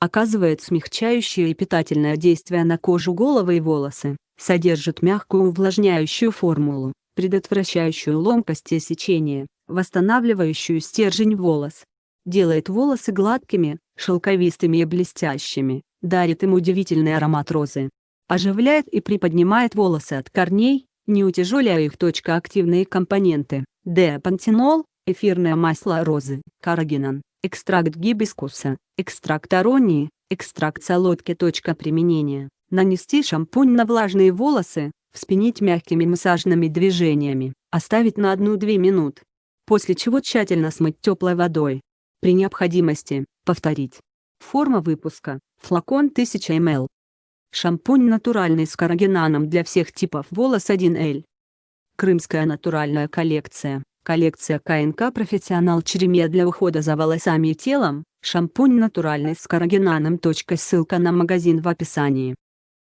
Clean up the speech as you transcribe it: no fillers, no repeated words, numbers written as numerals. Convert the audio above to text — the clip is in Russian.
Оказывает смягчающее и питательное действие на кожу головы и волосы. Содержит мягкую увлажняющую формулу, предотвращающую ломкость и сечение, восстанавливающую стержень волос. Делает волосы гладкими, шелковистыми и блестящими, дарит им удивительный аромат розы. Оживляет и приподнимает волосы от корней, не утяжеляя их. Активные компоненты: D-пантенол, эфирное масло розы, каррагинан, экстракт гибискуса, экстракт аронии, экстракт солодки. Применение: нанести шампунь на влажные волосы, вспенить мягкими массажными движениями, оставить на 1-2 минут. После чего тщательно смыть теплой водой. При необходимости повторить. Форма выпуска: флакон 1000 ml. Шампунь натуральный с каррагинаном для всех типов волос 1L. Крымская натуральная коллекция. Коллекция КНК «Профессионал Черемия» для ухода за волосами и телом. Шампунь натуральный с каррагинаном. Ссылка на магазин в описании.